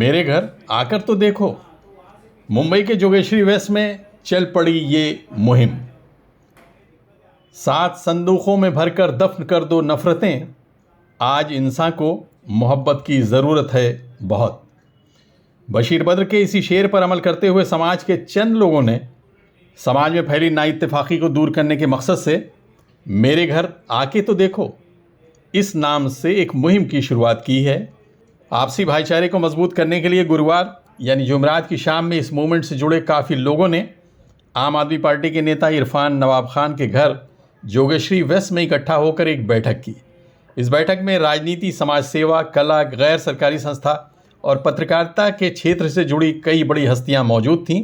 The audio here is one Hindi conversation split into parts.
मेरे घर आकर तो देखो। मुंबई के जोगेश्वरी वेस्ट में चल पड़ी ये मुहिम। 7 संदूकों में भरकर दफन कर दो नफरतें। आज इंसान को मोहब्बत की ज़रूरत है बहुत। बशीर बद्र के इसी शेर पर अमल करते हुए समाज के चंद लोगों ने समाज में फैली नाइत्तेफाकी को दूर करने के मकसद से मेरे घर आके तो देखो इस नाम से एक मुहिम की शुरुआत की है। आपसी भाईचारे को मजबूत करने के लिए गुरुवार यानी जुमेरात की शाम में इस मूवमेंट से जुड़े काफ़ी लोगों ने आम आदमी पार्टी के नेता इरफान नवाब खान के घर जोगेश्वरी वेस्ट में इकट्ठा होकर एक बैठक की। इस बैठक में राजनीति, समाज सेवा, कला, गैर सरकारी संस्था और पत्रकारिता के क्षेत्र से जुड़ी कई बड़ी हस्तियां मौजूद थीं।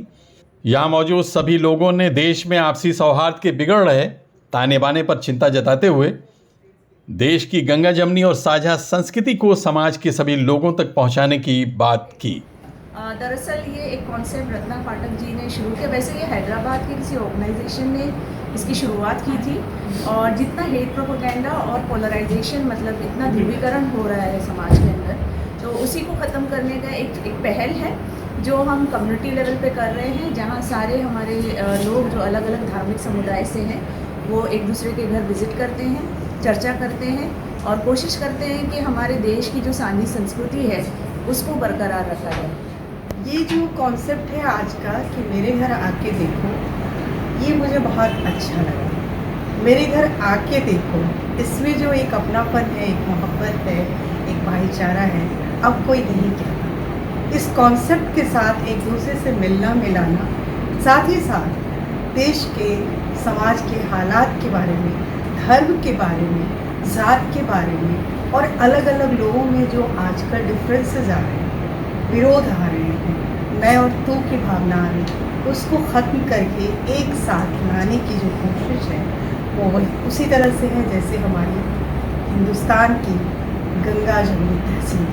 यहाँ मौजूद सभी लोगों ने देश में आपसी सौहार्द के बिगड़ रहे ताने बाने पर चिंता जताते हुए देश की गंगा जमनी और साझा संस्कृति को समाज के सभी लोगों तक पहुंचाने की बात की। दरअसल ये एक कॉन्सेप्ट रत्ना पाठक जी ने शुरू किया। वैसे ये हैदराबाद के किसी ऑर्गेनाइजेशन ने इसकी शुरुआत की थी और जितना हेट प्रोपेगेंडा और पोलराइजेशन मतलब इतना ध्रुवीकरण हो रहा है समाज के अंदर, तो उसी को ख़त्म करने का एक पहल है जो हम कम्युनिटी लेवल पे कर रहे हैं, जहाँ सारे हमारे लोग जो अलग अलग धार्मिक समुदाय से हैं वो एक दूसरे के घर विज़िट करते हैं, चर्चा करते हैं और कोशिश करते हैं कि हमारे देश की जो साझी संस्कृति है उसको बरकरार रखा जाए। ये जो कॉन्सेप्ट है आज का कि मेरे घर आके देखो, ये मुझे बहुत अच्छा लगा। मेरे घर आके देखो, इसमें जो एक अपनापन है, एक मोहब्बत है, एक भाईचारा है, अब कोई नहीं कहता। इस कॉन्सेप्ट के साथ एक दूसरे से मिलना मिलाना, साथ ही साथ देश के समाज के हालात के बारे में, धर्म के बारे में, ज़ात के बारे में और अलग अलग लोगों में जो आजकल डिफरेंसेस आ रहे हैं, विरोध आ रहे हैं, मैं और तू की भावना आ रही है, उसको ख़त्म करके एक साथ लाने की जो कोशिश है वो उसी तरह से है जैसे हमारी हिंदुस्तान की गंगा जमुनी तहसील।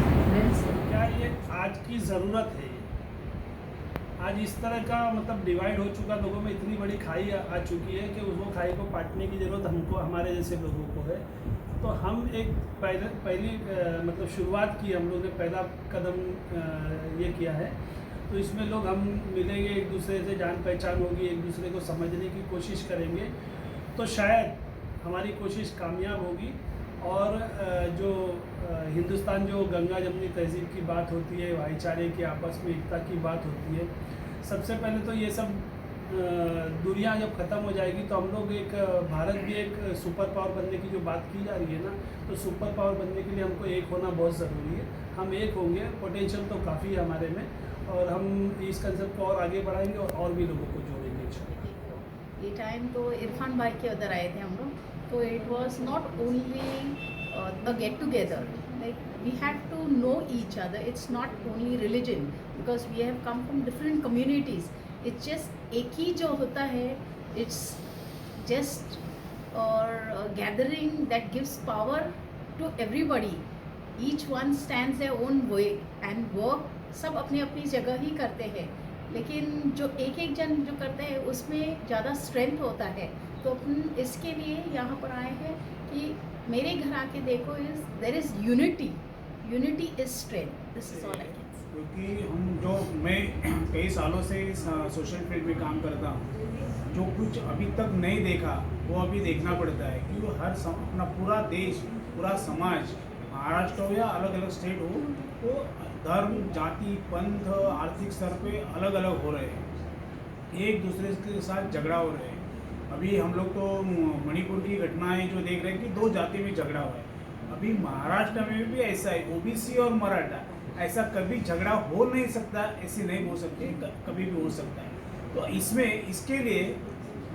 क्या ये आज की ज़रूरत है? आज इस तरह का मतलब डिवाइड हो चुका, लोगों में इतनी बड़ी खाई आ चुकी है कि उसको खाई को पाटने की ज़रूरत हमको, हमारे जैसे लोगों को है। तो हम एक पहली मतलब शुरुआत की, हम लोग ने पहला कदम ये किया है। तो इसमें लोग हम मिलेंगे, एक दूसरे से जान पहचान होगी, एक दूसरे को समझने की कोशिश करेंगे, तो शायद हमारी कोशिश कामयाब होगी। और जो हिंदुस्तान जो गंगा जमुनी तहजीब की बात होती है, भाईचारे की, आपस में एकता की बात होती है, सबसे पहले तो ये सब दूरियां जब ख़त्म हो जाएगी तो हम लोग एक भारत भी एक सुपर पावर बनने की जो बात की जा रही है ना, तो सुपर पावर बनने के लिए हमको एक होना बहुत ज़रूरी है। हम एक होंगे, पोटेंशियल तो काफ़ी है हमारे में, और हम इस कंसेप्ट को और आगे बढ़ाएंगे और भी लोगों को जोड़ेंगे। ये टाइम तो इरफान भाई के उधर आए थे हम लोग, तो it was not only the get together, like we have to know each other. It's not only religion because we have come from different communities. It's just एक ही जो होता है, इट्स जस्ट और gathering that gives power to everybody. Each one stands their own way and work सब अपनी अपनी जगह ही करते हैं, लेकिन जो एक एक जन जो करते हैं उसमें ज़्यादा स्ट्रेंथ होता है। तो अपन इसके लिए यहाँ पर आए हैं कि मेरे घर आके देखो, is there is unity, unity is strength. This is all I can. क्योंकि मैं कई सालों से इस सोशल फील्ड में काम करता हूँ, जो कुछ अभी तक नहीं देखा वो अभी देखना पड़ता है, क्योंकि अपना पूरा देश, पूरा समाज, महाराष्ट्र हो या अलग अलग स्टेट हो, तो धर्म, जाति, पंथ, आर्थिक स्तर पे अलग अलग हो रहे हैं, एक दूसरे के साथ झगड़ा हो रहे हैं। अभी हम लोग तो मणिपुर की घटनाएं जो देख रहे हैं कि 2 जाति में झगड़ा हुआ है। अभी महाराष्ट्र में भी ऐसा है, ओबीसी और मराठा, ऐसा कभी झगड़ा हो नहीं सकता, ऐसे नहीं हो सकते, कभी भी हो सकता है। तो इसमें इसके लिए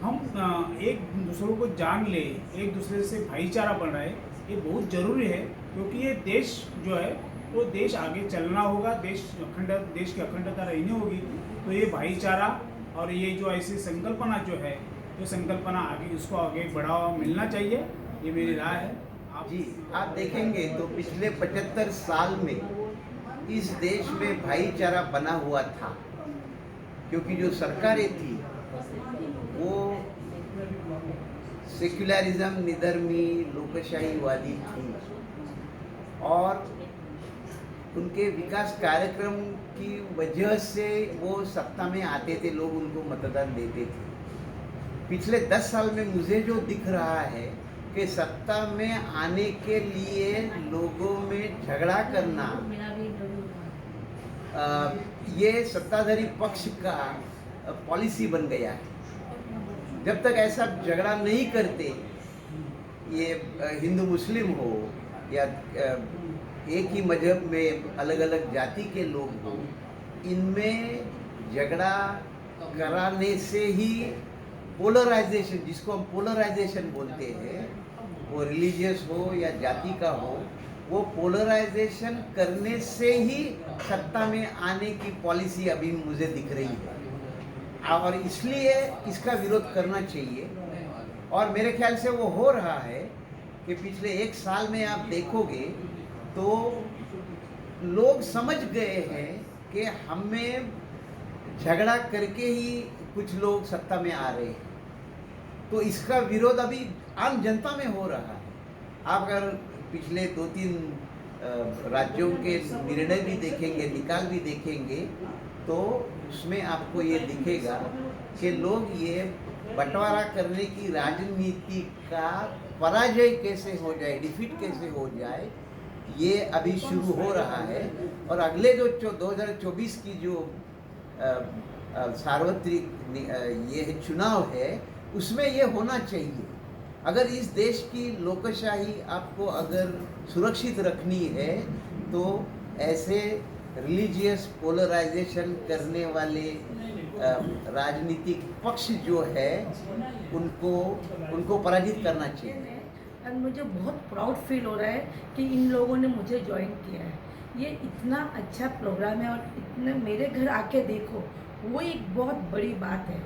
हम एक दूसरों को जान ले, एक दूसरे से भाईचारा बढ़ाए, ये बहुत ज़रूरी है। क्योंकि ये देश जो है वो देश आगे चलना होगा, देश की अखंडता रहनी होगी, तो ये भाईचारा और ये जो ऐसी संकल्पना जो है, जो संकल्पना आगे उसको आगे बढ़ावा मिलना चाहिए, ये मेरी राय है। आप देखेंगे तो पिछले 75 साल में इस देश में भाईचारा बना हुआ था, क्योंकि जो सरकारें थी वो सेक्युलरिज्म, निधर्मी, लोकशाहीवादी थी और उनके विकास कार्यक्रम की वजह से वो सत्ता में आते थे, लोग उनको मतदान देते थे। पिछले 10 साल में मुझे जो दिख रहा है कि सत्ता में आने के लिए लोगों में झगड़ा करना, ये सत्ताधारी पक्ष का पॉलिसी बन गया है। जब तक ऐसा झगड़ा नहीं करते, ये हिंदू मुस्लिम हो या एक ही मजहब में अलग अलग जाति के लोग हों, इनमें झगड़ा कराने से ही पोलराइजेशन, जिसको हम पोलराइजेशन बोलते हैं, वो रिलीजियस हो या जाति का हो, वो पोलराइजेशन करने से ही सत्ता में आने की पॉलिसी अभी मुझे दिख रही है और इसलिए इसका विरोध करना चाहिए। और मेरे ख्याल से वो हो रहा है कि पिछले 1 साल में आप देखोगे तो लोग समझ गए हैं कि हमें झगड़ा करके ही कुछ लोग सत्ता में आ रहे हैं, तो इसका विरोध अभी आम जनता में हो रहा है। आप अगर पिछले 2-3 राज्यों के निर्णय भी देखेंगे, निकाल भी देखेंगे, तो उसमें आपको ये दिखेगा कि लोग ये बंटवारा करने की राजनीति का पराजय कैसे हो जाए, डिफीट कैसे हो जाए, ये अभी शुरू हो रहा है। और अगले जो 2024 की जो सार्वत्रिक ये चुनाव है, उसमें ये होना चाहिए। अगर इस देश की लोकशाही आपको अगर सुरक्षित रखनी है, तो ऐसे रिलीजियस पोलराइजेशन करने वाले राजनीतिक पक्ष जो है उनको पराजित करना चाहिए। और मुझे बहुत प्राउड फील हो रहा है कि इन लोगों ने मुझे ज्वाइन किया है। ये इतना अच्छा प्रोग्राम है और इतने मेरे घर आके देखो, वो एक बहुत बड़ी बात है।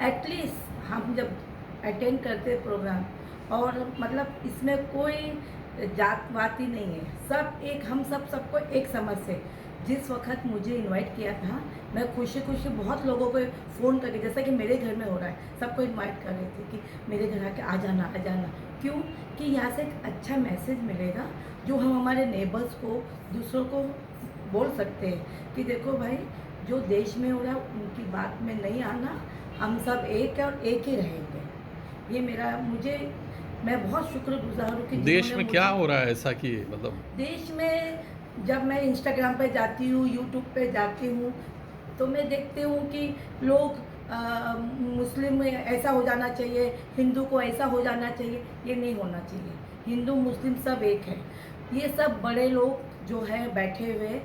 एटलीस्ट हम जब अटेंड करते प्रोग्राम, और मतलब इसमें कोई जात वात ही नहीं है, सब एक, हम सबको एक समझ से। जिस वक्त मुझे इनवाइट किया था, मैं खुशी खुशी बहुत लोगों को फ़ोन करके, जैसा कि मेरे घर में हो रहा है, सबको इनवाइट कर रहे थे कि मेरे घर आके आ जाना। क्यों कि यहाँ से एक अच्छा मैसेज मिलेगा जो हम हमारे नेबर्स को, दूसरों को बोल सकते हैं कि देखो भाई, जो देश में हो रहा है उनकी बात में नहीं आना, हम सब एक है और एक ही रहेंगे। ये मेरा, मैं बहुत शुक्रगुजार हूँ कि देश में क्या हो रहा है ऐसा कि मतलब देश में जब मैं इंस्टाग्राम पे जाती हूँ, यूट्यूब पे जाती हूँ, तो मैं देखती हूँ कि लोग मुस्लिम में ऐसा हो जाना चाहिए, हिंदू को ऐसा हो जाना चाहिए। ये नहीं होना चाहिए। हिंदू मुस्लिम सब एक है। ये सब बड़े लोग जो है बैठे हुए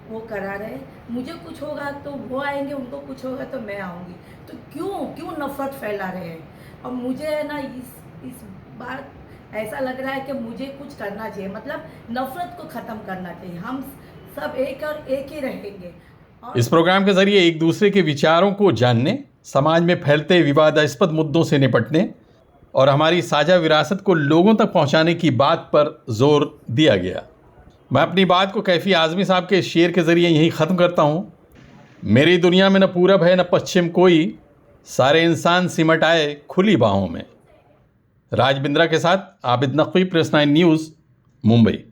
वो करा रहे। मुझे कुछ होगा तो वो आएंगे, उनको कुछ होगा तो मैं आऊँगी। तो क्यों नफरत फैला रहे हैं? और मुझे है ना इस बार ऐसा लग रहा है कि मुझे कुछ करना चाहिए, मतलब नफरत को ख़त्म करना चाहिए। हम सब एक और एक ही रहेंगे। इस प्रोग्राम के जरिए एक दूसरे के विचारों को जानने, समाज में फैलते विवादास्पद मुद्दों से निपटने और हमारी साझा विरासत को लोगों तक पहुंचाने की बात पर जोर दिया गया। मैं अपनी बात को कैफी आज़मी साहब के शेर के ज़रिए यहीं ख़त्म करता हूँ। मेरी दुनिया में न पूरब है न पश्चिम कोई, सारे इंसान सिमट आए खुली बाहों में। राज बिंद्रा के साथ आबिद नकवी, प्रेस 9 न्यूज़, मुंबई।